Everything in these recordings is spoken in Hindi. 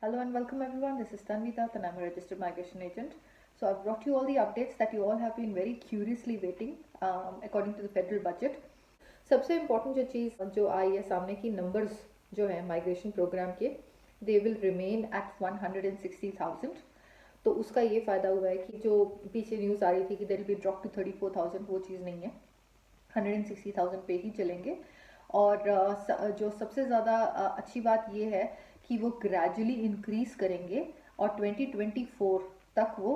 Hello and welcome everyone. This is Tanvi Dutt and I'm a registered migration agent. So I've brought you all the updates that you all have been very curiously waiting according to the federal budget. सबसे इम्पोर्टेंट जो चीज़ जो आई है सामने की नंबर्स जो है माइग्रेशन प्रोग्राम के दे विल रिमेन एट 160,000. तो उसका ये फ़ायदा हुआ है कि जो पीछे न्यूज़ आ रही थी कि there will be drop to 34,000, वो चीज़ नहीं है. 160,000 पे ही चलेंगे. और जो सबसे ज़्यादा अच्छी बात ये है कि वो ग्रेजुअली इंक्रीज करेंगे और 2024 तक वो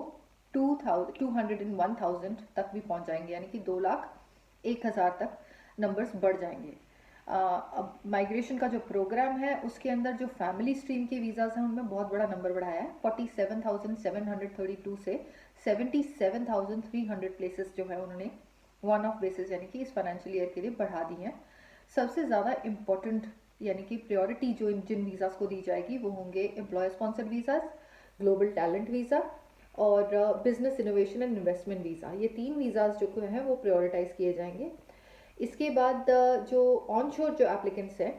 201,000 तक भी पहुंच जाएंगे, यानी कि 2,01,000 तक नंबर्स बढ़ जाएंगे. अब माइग्रेशन का जो प्रोग्राम है उसके अंदर जो फैमिली स्ट्रीम के वीज़ाज हैं उनमें बहुत बड़ा नंबर बढ़ाया है. 47,732 से 77,300 प्लेसेस जो है उन्होंने वन ऑफ बेसिस यानी कि इस फाइनेंशियल ईयर के लिए बढ़ा दी हैं. सबसे ज़्यादा इम्पोर्टेंट यानी कि प्रायोरिटी जो जिन वीज़ाज को दी जाएगी वो होंगे employ sponsored visas, global talent visa और business innovation and investment visa. ये 3 वीज़ाज जो हैं वो प्रायोरिटाइज किए जाएंगे. इसके बाद जो ऑन शोर जो एप्लीकेंट्स हैं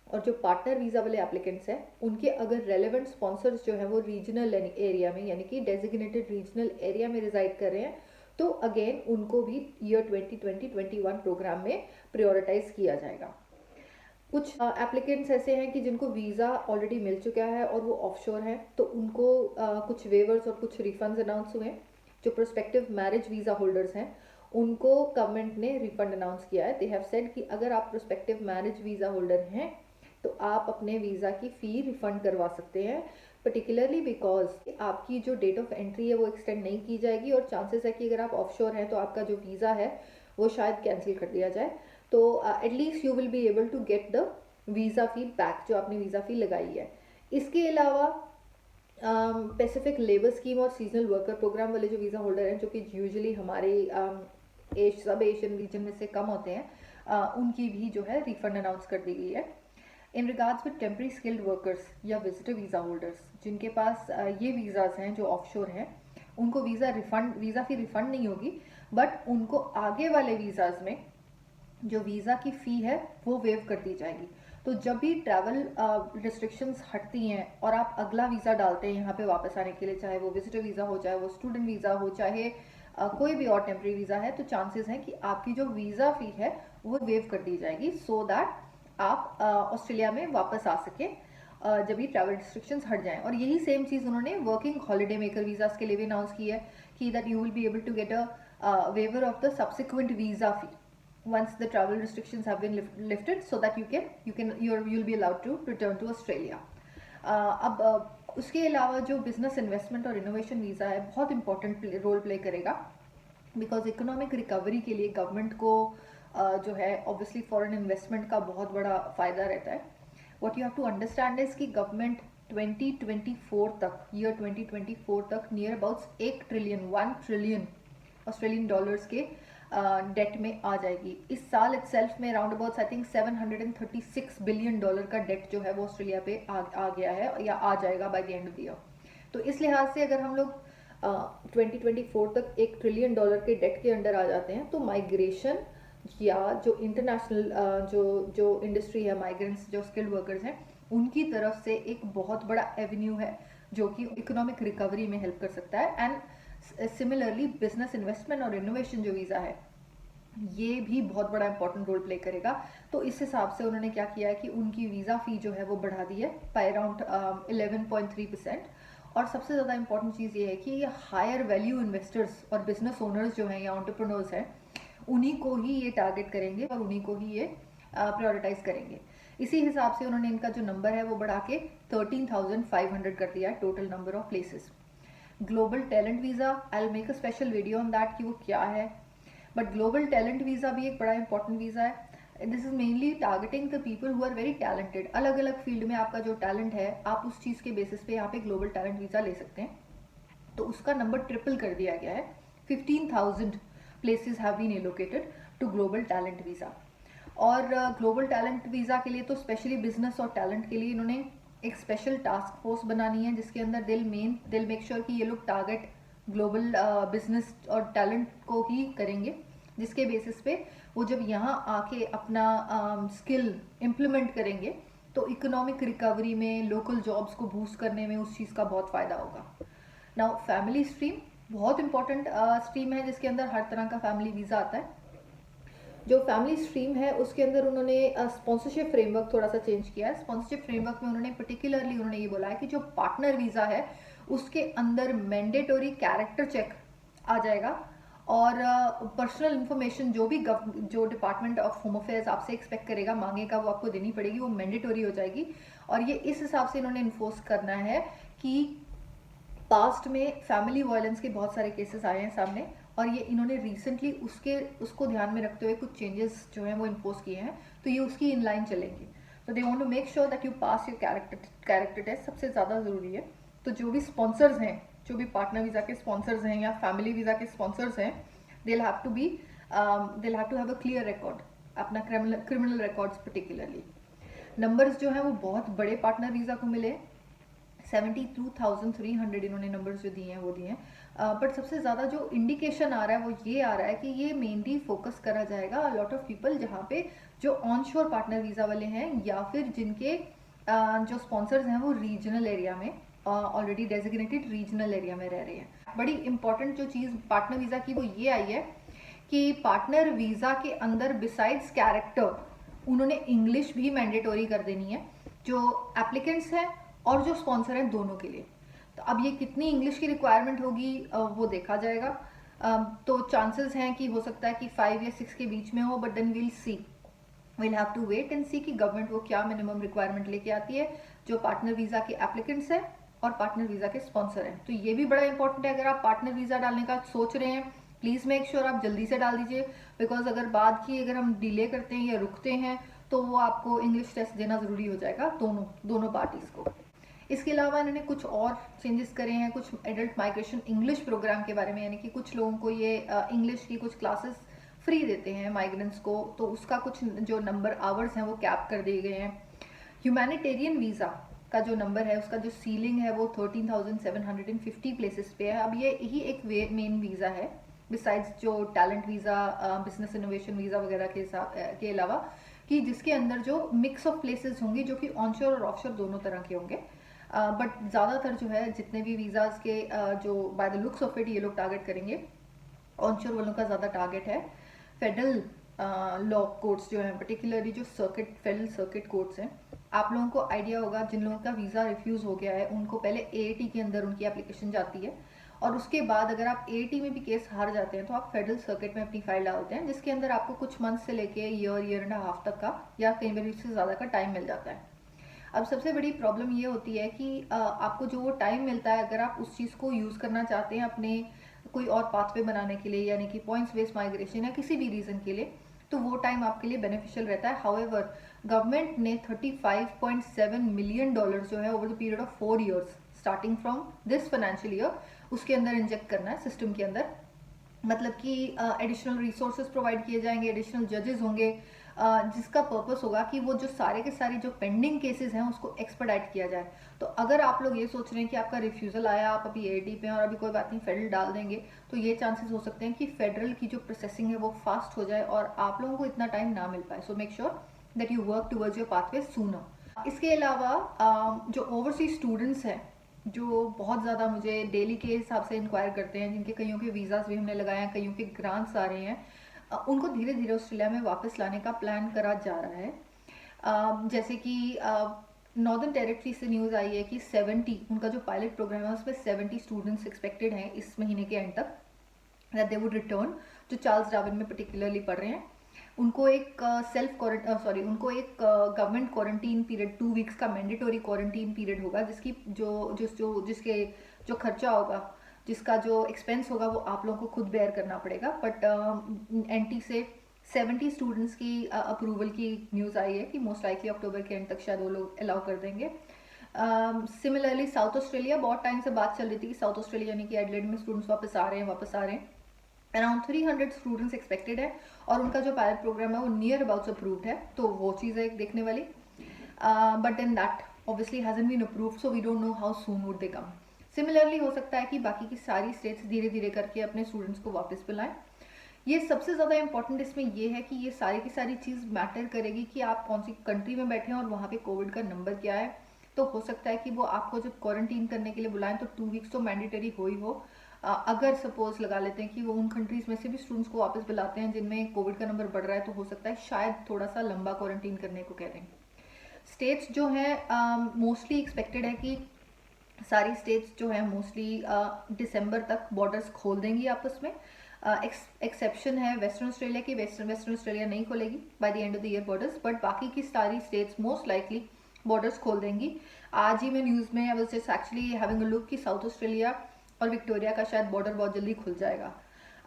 और जो पार्टनर वीज़ा वाले एप्लीकेंट्स हैं उनके अगर रेलेवेंट स्पॉन्सर्स जो हैं वो रीजनल एरिया में यानी कि डेजिग्नेटेड रीजनल एरिया में रिजाइड कर रहे हैं तो अगेन उनको भी ईयर 2020-21 प्रोग्राम में प्रायोरिटाइज किया जाएगा. कुछ एप्लीकेंट्स ऐसे हैं कि जिनको वीज़ा ऑलरेडी मिल चुका है और वो ऑफशोर हैं तो उनको कुछ वेवर्स और कुछ रिफंड्स अनाउंस हुए हैं. जो प्रोस्पेक्टिव मैरिज वीज़ा होल्डर्स हैं उनको गवर्नमेंट ने रिफंड अनाउंस किया है. दे हैव सेड कि अगर आप प्रोस्पेक्टिव मैरिज वीज़ा होल्डर हैं तो आप अपने वीज़ा की फ़ी रिफ़ंड करवा सकते हैं, पर्टिकुलरली बिकॉज आपकी जो डेट ऑफ एंट्री है वो एक्सटेंड नहीं की जाएगी और चांसेस है कि अगर आप ऑफशोर हैं तो आपका जो वीज़ा है वो शायद कैंसिल कर दिया जाए. तो at least you will be able to get the visa fee back जो आपने वीज़ा फ़ी लगाई है. इसके अलावा पैसिफिक लेबर स्कीम और सीजनल वर्कर प्रोग्राम वाले जो वीज़ा होल्डर हैं जो कि यूजुअली हमारे सब एशियन रीजन में से कम होते हैं, उनकी भी जो है रिफंड अनाउंस कर दी गई है. In regards with temporary skilled workers या विजिटर वीज़ा होल्डर्स जिनके पास ये वीज़ाज हैं जो ऑफशोर हैं उनको वीज़ा फ़ी रिफ़ंड नहीं होगी, बट उनको आगे वाले वीज़ाज में जो वीज़ा की फ़ी है वो वेव कर दी जाएगी. तो जब भी ट्रैवल रिस्ट्रिक्शंस हटती हैं और आप अगला वीज़ा डालते हैं यहाँ पे वापस आने के लिए, चाहे वो विजिटर वीज़ा हो, चाहे वो स्टूडेंट वीज़ा हो, चाहे कोई भी और टेम्प्रेरी वीज़ा है, तो चांसेस हैं कि आपकी जो वीज़ा फ़ी है वो वेव कर दी जाएगी सो दैट आप ऑस्ट्रेलिया में वापस आ सकें जब भी ट्रैवल रिस्ट्रिक्शंस हट जाएं. और यही सेम चीज़ उन्होंने वर्किंग हॉलीडे मेकर वीज़ाज के लिए भी अनाउंस की है कि that you will be able to get a waiver of the subsequent visa fee once the travel restrictions have been lifted so that you'll be allowed to return to Australia. अब उसके अलावा जो बिजनेस इन्वेस्टमेंट और इनोवेशन वीज़ा है बहुत इंपॉर्टेंट रोल प्ले करेगा बिकॉज इकोनॉमिक रिकवरी के लिए गवर्नमेंट को जो है ऑब्वियसली फॉरेन इन्वेस्टमेंट का बहुत बड़ा फ़ायदा रहता है. What you have to understand is कि गवर्नमेंट 2024 तक near about 1 trillion Australian dollars के डेट में आ जाएगी. इस साल इटसेल्फ में round about I think $736 billion का डेट जो है वो ऑस्ट्रेलिया पे आ गया है या आ जाएगा by the end of the year. तो इस लिहाज से अगर हम लोग 2024 तक $1 ट्रिलियन के डेट के अंडर आ जाते हैं तो माइग्रेशन या जो इंटरनेशनल जो इंडस्ट्री है, माइग्रेंट्स जो स्किल्ड वर्कर्स हैं, उनकी तरफ से एक बहुत बड़ा एवेन्यू है जो कि इकोनॉमिक रिकवरी में हेल्प कर सकता है. एंड सिमिलरली बिजनेस इन्वेस्टमेंट और इनोवेशन जो वीज़ा है ये भी बहुत बड़ा इंपॉर्टेंट रोल प्ले करेगा. तो इस हिसाब से उन्होंने क्या किया है कि उनकी वीज़ा फ़ी जो है वो बढ़ा दी है बाय अराउंड 11.3%. और सबसे ज़्यादा इंपॉर्टेंट चीज़ ये है कि ये हायर वैल्यू इन्वेस्टर्स और बिजनेस ओनर्स जो हैं या एंटरप्रेन्योर्स हैं उन्हीं को ही ये टारगेट करेंगे और उन्हीं को ही ये प्रायोरिटाइज करेंगे. इसी हिसाब से उन्होंने इनका जो नंबर है वो बढ़ा के 13,500 कर दिया है total number of places. Global talent visa I will make a special video on that कि वो क्या है. बट ग्लोबल टैलेंट वीज़ा भी एक बड़ा इंपॉर्टेंट वीज़ा है. This is mainly targeting the people who are very talented. अलग अलग फील्ड में आपका जो टैलेंट है आप उस चीज़ के बेसिस पे यहाँ पे ग्लोबल टैलेंट वीज़ा ले सकते हैं. तो उसका नंबर ट्रिपल कर दिया गया है. 15,000 places have been allocated to global talent visa. और ग्लोबल टैलेंट वीज़ा के लिए तो स्पेशली बिजनेस और टैलेंट के लिए इन्होंने एक स्पेशल टास्क फोर्स बनानी है जिसके अंदर दिल मेक श्योर कि ये लोग टारगेट ग्लोबल बिजनेस और टैलेंट को ही करेंगे, जिसके बेसिस पे वो जब यहाँ आके अपना स्किल इम्प्लीमेंट करेंगे तो इकोनॉमिक रिकवरी में, लोकल जॉब्स को बूस्ट करने में उस चीज़ का बहुत फ़ायदा होगा। नाउ फैमिली स्ट्रीम बहुत इंपॉर्टेंट स्ट्रीम है, जिसके अंदर हर तरह का फैमिली वीज़ा आता है। जो फैमिली स्ट्रीम है उसके अंदर उन्होंने स्पॉन्सरशिप फ्रेमवर्क थोड़ा सा चेंज किया है। स्पॉन्सरशिप फ्रेमवर्क में उन्होंने पर्टिकुलरली उन्होंने ये बोला है कि जो पार्टनर वीज़ा है उसके अंदर मैंडेटरी कैरेक्टर चेक आ जाएगा, और पर्सनल इन्फॉर्मेशन जो भी जो डिपार्टमेंट ऑफ होम अफेयर्स आपसे एक्सपेक्ट करेगा, मांगेगा, वो आपको देनी पड़ेगी, वो मैंडेटरी हो जाएगी। और ये इस हिसाब से इन्होंने इन्फोर्स करना है कि पास्ट में फैमिली वायलेंस के बहुत सारे केसेस आए हैं सामने, और ये इन्होंने रिसेंटली उसको ध्यान में रखते हुए कुछ चेंजेस जो हैं वो इम्पोज किए हैं, तो ये उसकी इनलाइन चलेंगी। तो they want to make sure that you pass your character test, सबसे ज़्यादा ज़रूरी है। तो जो भी स्पॉन्सर्स हैं, जो भी पार्टनर वीज़ा के स्पॉन्सर्स हैं या फैमिली वीज़ा के स्पॉन्सर्स हैं, they have to have a clear record, अपना क्रिमिनल रिकॉर्ड्स पर्टिकुलरली। नंबर्स जो हैं वो बहुत बड़े पार्टनर वीज़ा को मिले, 72,300 इन्होंने नंबर्स जो दिए हैं वो दिए हैं। बट सबसे ज़्यादा जो इंडिकेशन आ रहा है वो ये आ रहा है कि ये मेनली फोकस करा जाएगा लॉट ऑफ पीपल जहाँ पे जो ऑन शोर पार्टनर वीज़ा वाले हैं, या फिर जिनके जो स्पॉन्सर्स हैं वो रीजनल एरिया में, ऑलरेडी डेजिग्नेटेड रीजनल एरिया में रह रहे हैं। बड़ी इंपॉर्टेंट जो चीज़ पार्टनर वीज़ा की वो ये आई है कि पार्टनर वीज़ा के अंदर बिसाइड्स कैरेक्टर उन्होंने इंग्लिश भी मैंडेटरी कर देनी है, जो एप्लीकेंट्स हैं और जो स्पॉन्सर हैं दोनों के लिए। तो अब ये कितनी इंग्लिश की रिक्वायरमेंट होगी वो देखा जाएगा। तो चांसेस हैं कि हो सकता है कि 5 या 6 के बीच में हो, but then we'll have to wait and see कि गवर्नमेंट वो क्या मिनिमम रिक्वायरमेंट लेके आती है जो पार्टनर वीज़ा के एप्लीकेंट्स हैं और पार्टनर वीज़ा के स्पॉन्सर हैं। तो ये भी बड़ा इंपॉर्टेंट है, अगर आप पार्टनर वीज़ा डालने का सोच रहे हैं प्लीज़ मेक श्योर आप जल्दी से डाल दीजिए, बिकॉज अगर हम डिले करते हैं या रुकते हैं तो वो आपको इंग्लिश टेस्ट देना ज़रूरी हो जाएगा दोनों पार्टीज़ को। इसके अलावा इन्होंने कुछ और चेंजेस करे हैं, कुछ एडल्ट माइग्रेशन इंग्लिश प्रोग्राम के बारे में, यानी कि कुछ लोगों को ये इंग्लिश की कुछ क्लासेस फ्री देते हैं माइग्रेंट्स को, तो उसका कुछ जो नंबर आवर्स हैं वो कैप कर दिए गए हैं। ह्यूमैनिटेरियन वीज़ा का जो नंबर है उसका जो सीलिंग है वो 13,750 प्लेसेस पे है। अब ये ही एक मेन वीज़ा है बिसाइड्स जो talent visa, business innovation visa वगैरह के अलावा, कि जिसके अंदर जो मिक्स ऑफ प्लेसेस होंगी जो कि ऑनशोर और ऑफशोर दोनों तरह के होंगे। बट ज़्यादातर जो है जितने भी वीज़ाज के जो by the looks of it ये लोग टारगेट करेंगे, ऑनशोर वालों का ज़्यादा टारगेट है। फेडरल लॉ कोर्ट्स जो हैं, पर्टिकुलरली जो फेडरल सर्किट कोर्ट्स हैं, आप लोगों को आइडिया होगा जिन लोगों का वीज़ा रिफ्यूज़ हो गया है उनको पहले एएटी के अंदर उनकी एप्लीकेशन जाती है, और उसके बाद अगर आप एएटी में भी केस हार जाते हैं तो आप फेडरल सर्किट में अपनी फाइल डालते हैं, जिसके अंदर आपको कुछ मंथ से लेके ईयर एंड हाफ तक का या कई बार इससे ज़्यादा का टाइम मिल जाता है। अब सबसे बड़ी प्रॉब्लम ये होती है कि आपको जो वो टाइम मिलता है, अगर आप उस चीज़ को यूज़ करना चाहते हैं अपने कोई और पाथवे बनाने के लिए, यानी कि पॉइंट्स बेस्ड माइग्रेशन या किसी भी रीज़न के लिए, तो वो टाइम आपके लिए बेनिफिशियल रहता है। हाउएवर गवर्नमेंट ने $35.7 मिलियन जो है over the period of 4 years starting from this financial year उसके अंदर इंजेक्ट करना है सिस्टम के अंदर। मतलब कि एडिशनल रिसोर्सेज प्रोवाइड किए जाएंगे, एडिशनल जजेस होंगे, जिसका पर्पस होगा कि वो जो सारे के सारे जो पेंडिंग केसेस हैं उसको एक्सपर्टाइट किया जाए। तो अगर आप लोग ये सोच रहे हैं कि आपका रिफ्यूज़ल आया, आप अभी एडी पे हैं और अभी कोई बात नहीं फेडरल डाल देंगे, तो ये चांसेस हो सकते हैं कि फेडरल की जो प्रोसेसिंग है वो फास्ट हो जाए और आप लोगों को इतना टाइम ना मिल पाए। So make sure that you work towards your pathway sooner. इसके अलावा जो ओवरसीज स्टूडेंट्स हैं जो बहुत ज़्यादा मुझे डेली के हिसाब से इंक्वायर करते हैं, जिनके कईयों के वीज़ाज भी हमने लगाए हैं, कईयों के ग्रांट्स आ रहे हैं, उनको धीरे धीरे ऑस्ट्रेलिया में वापस लाने का प्लान करा जा रहा है। जैसे कि नॉर्दर्न टेरिटरी से न्यूज़ आई है कि 70 उनका जो पायलट प्रोग्राम है उसमें 70 स्टूडेंट्स एक्सपेक्टेड हैं इस महीने के एंड तक, दैट दे वुड रिटर्न, जो चार्ल्स डार्विन में पर्टिकुलरली पढ़ रहे हैं। उनको एक गवर्नमेंट क्वारंटीन पीरियड 2 वीक्स का मैंडेटरी क्वारंटीन पीरियड होगा, जिसके जो खर्चा होगा, जिसका जो एक्सपेंस होगा वो आप लोगों को खुद बेयर करना पड़ेगा। बट एनटी से 70 स्टूडेंट्स की अप्रूवल की न्यूज़ आई है कि मोस्ट लाइकली अक्टूबर के एंड तक शायद वो लोग अलाउ कर देंगे। सिमिलरली साउथ ऑस्ट्रेलिया, बहुत टाइम से बात चल रही थी कि साउथ ऑस्ट्रेलिया यानी कि एडलेड में स्टूडेंट्स वापस आ रहे हैं। अराउंड 300 स्टूडेंट्स एक्सपेक्टेड है और उनका जो पायलट प्रोग्राम है वो नियर अबाउट्स अप्रूव्ड है, तो वो चीज़ है एक देखने वाली। But then that obviously hasn't been approved, so we don't know how soon would they come. Similarly हो सकता है कि बाकी की सारी स्टेट्स धीरे धीरे करके अपने स्टूडेंट्स को वापस बुलाएं। ये सबसे ज़्यादा इम्पोर्टेंट इसमें ये है कि ये सारी की सारी चीज़ मैटर करेगी कि आप कौन सी कंट्री में बैठे हैं और वहाँ पे कोविड का नंबर क्या है। तो हो सकता है कि वो आपको जब क्वारंटीन करने के लिए बुलाएं तो 2 वीक्स तो मैंडेटरी हो ही हो। अगर सपोज लगा लेते हैं कि वो उन कंट्रीज में से भी स्टूडेंट्स को वापस बुलाते हैं जिनमें कोविड का नंबर बढ़ रहा है, तो हो सकता है शायद थोड़ा सा लंबा क्वारंटीन करने को कह रहे हैं। स्टेट्स जो हैं मोस्टली एक्सपेक्टेड है कि सारी स्टेट्स जो है मोस्टली दिसंबर तक बॉर्डर्स खोल देंगी आपस में। एक्सेप्शन है वेस्टर्न ऑस्ट्रेलिया की, वेस्टर्न ऑस्ट्रेलिया नहीं खोलेगी by the end of the year borders, but बाकी की सारी स्टेट्स मोस्ट लाइकली बॉर्डर्स खोल देंगी। आज ही मैं न्यूज़ में I was just actually having a look कि साउथ ऑस्ट्रेलिया और विक्टोरिया का शायद बॉर्डर बहुत जल्दी खुल जाएगा।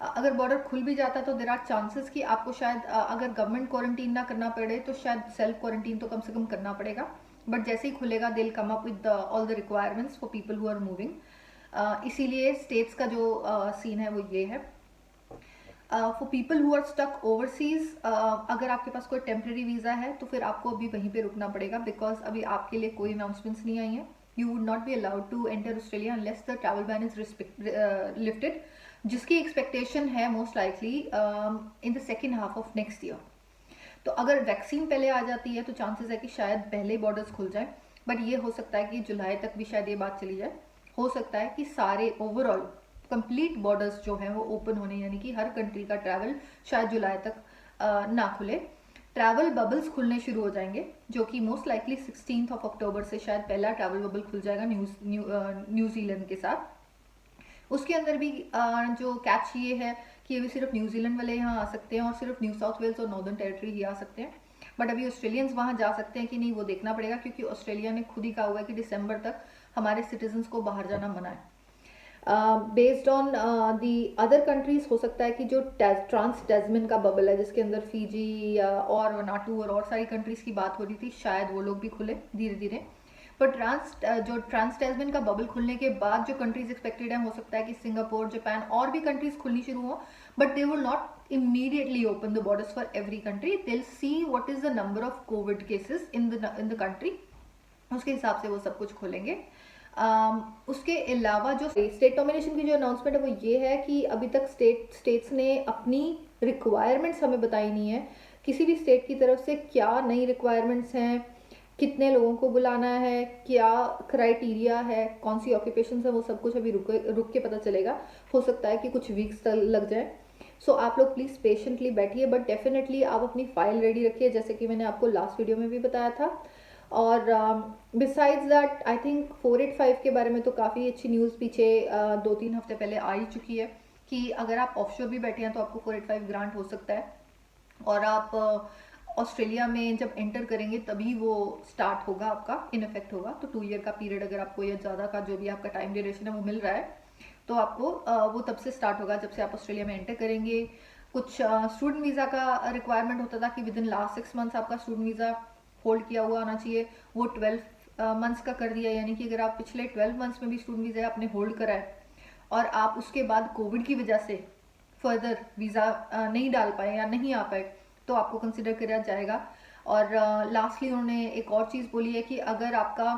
अगर बॉर्डर खुल भी जाता है तो देर आर चांसेस कि आपको शायद अगर गवर्नमेंट क्वारंटीन ना करना पड़े तो शायद सेल्फ क्वारंटीन तो कम से कम करना पड़ेगा। बट जैसे ही खुलेगा they'll come up with all the requirements for people who are moving. इसीलिए स्टेट्स का जो सीन है वो ये है। For people who are stuck overseas, अगर आपके पास कोई टेम्प्रेरी वीज़ा है तो फिर आपको अभी वहीं पे रुकना पड़ेगा, बिकॉज अभी आपके लिए कोई अनाउंसमेंट्स नहीं आई हैं। You would not be allowed to enter Australia unless the travel ban is lifted, जिसकी एक्सपेक्टेशन है most likely in the second half of next year. तो अगर वैक्सीन पहले आ जाती है तो चांसेस है कि शायद पहले बॉर्डर्स खुल जाए, बट ये हो सकता है कि जुलाई तक भी शायद ये बात चली जाए। हो सकता है कि सारे ओवरऑल कंप्लीट बॉर्डर्स जो हैं वो ओपन होने, यानी कि हर कंट्री का ट्रैवल शायद जुलाई तक ना खुले। ट्रैवल बबल्स खुलने शुरू हो जाएंगे, जो कि मोस्ट लाइकली 16 अक्टूबर से शायद पहला ट्रैवल बबल खुल जाएगा न्यूजीलैंड के साथ। उसके अंदर भी जो कैच ये है कि अभी सिर्फ न्यूजीलैंड वाले यहाँ आ सकते हैं और सिर्फ न्यू साउथ वेल्स और नॉर्दर्न टेरिटरी ही आ सकते हैं। बट अभी ऑस्ट्रेलियंस वहाँ जा सकते हैं कि नहीं वो देखना पड़ेगा, क्योंकि ऑस्ट्रेलिया ने खुद ही कहा हुआ है कि दिसंबर तक हमारे सिटीजन्स को बाहर जाना मना है। Based on the other countries हो सकता है कि जो ट्रांस टैस्मेन का बबल है जिसके अंदर फीजी और वनाटू और सारी कंट्रीज की बात हो रही थी, शायद वो लोग भी खुले धीरे धीरे। पर जो ट्रांस टैस्मेन का बबल खुलने के बाद जो कंट्रीज एक्सपेक्टेड है, हो सकता है कि सिंगापुर, जापान और भी कंट्रीज खुलनी शुरू हो, but they will not immediately open the borders for every country. They'll see what is the number of COVID cases in the country. उसके हिसाब से वो सब कुछ खोलेंगे। उसके अलावा जो स्टेट डोमिनेशन की जो अनाउंसमेंट है वो ये है कि अभी तक स्टेट्स ने अपनी रिक्वायरमेंट्स हमें बताई नहीं है। किसी भी स्टेट की तरफ से क्या नई रिक्वायरमेंट्स हैं, कितने लोगों को बुलाना है, क्या क्राइटेरिया है, कौन सी ऑक्यूपेशन है, वो सब कुछ अभी रुक के पता चलेगा। हो सकता है कि कुछ वीक्स लग जाए। सो आप लोग प्लीज़ पेशेंटली बैठिए, बट डेफिनेटली आप अपनी फाइल रेडी रखिए, जैसे कि मैंने आपको लास्ट वीडियो में भी बताया था। और बिसाइड्स दैट आई थिंक 485 के बारे में तो काफ़ी अच्छी न्यूज़ पीछे 2-3 हफ्ते पहले आ ही चुकी है कि अगर आप ऑफशोर भी बैठे हैं तो आपको 485 ग्रांट हो सकता है, और आप ऑस्ट्रेलिया में जब एंटर करेंगे तभी वो स्टार्ट होगा, आपका इन इफेक्ट होगा। तो 2 ईयर का पीरियड अगर आपको या ज़्यादा का जो भी आपका टाइम ड्यूरेशन है वो मिल रहा है, तो आपको वो तब से स्टार्ट होगा जब से आप ऑस्ट्रेलिया में एंटर करेंगे। कुछ स्टूडेंट वीज़ा का रिक्वायरमेंट होता था कि विद इन लास्ट 6 मंथ्स आपका स्टूडेंट वीज़ा होल्ड किया हुआ होना चाहिए, वो 12 मंथ्स का कर दिया। यानी कि अगर आप पिछले 12 मंथ्स में भी स्टूडेंट वीज़ा आपने होल्ड करा है और आप उसके बाद कोविड की वजह से फर्दर वीज़ा नहीं डाल पाए या नहीं आ पाए, तो आपको कंसिडर करा जाएगा। और लास्टली उन्होंने एक और चीज़ बोली है कि अगर आपका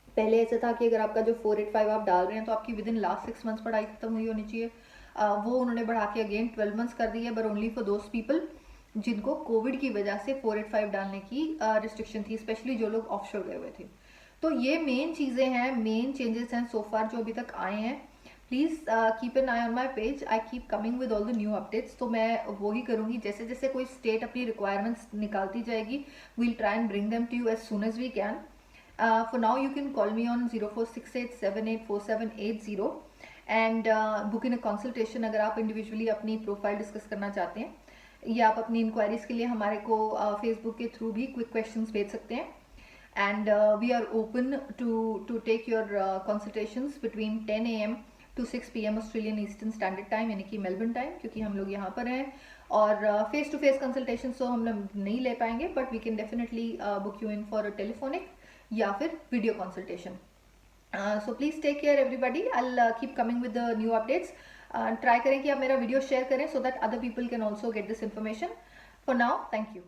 पहले ऐसा था कि अगर आपका जो 485 आप डाल रहे हैं तो आपकी विद इन लास्ट 6 मंथ्स पढ़ाई खत्म हुई होनी चाहिए, वो उन्होंने बढ़ा के अगेन 12 मंथ्स कर दी है, but only for those people जिनको कोविड की वजह से 485 डालने की रिस्ट्रिक्शन थी, स्पेशली जो लोग ऑफशोर गए हुए थे। तो ये मेन चीज़ें हैं, मेन चेंजेस हैं सो फार जो अभी तक आए हैं। Please keep an I on my page, I keep coming with all the new updates. तो मैं वही करूँगी, जैसे जैसे कोई स्टेट अपनी रिक्वायरमेंट्स निकालती जाएगी, we'll try and bring them to you as soon as we can. For now you can call me on 0468784780 and book in a consultation अगर आप इंडिविजुअली अपनी प्रोफाइल डिस्कस करना चाहते हैं, या आप अपनी इंक्वायरीज के लिए हमारे को फेसबुक के थ्रू भी क्विक क्वेश्चंस भेज सकते हैं। And we are open to take your consultations between 10 AM to 6 PM Australian Eastern Standard Time, यानी कि मेलबर्न टाइम, क्योंकि हम लोग यहाँ पर हैं। और फेस टू फेस कंसल्टेशन तो हम लोग नहीं ले पाएंगे, but we can definitely book you in for a telephonic या फिर video consultation. So please take care everybody, I keep coming with the new updates. Try करें कि आप मेरा वीडियो शेयर करें so that other people can also get this information. For now, thank you.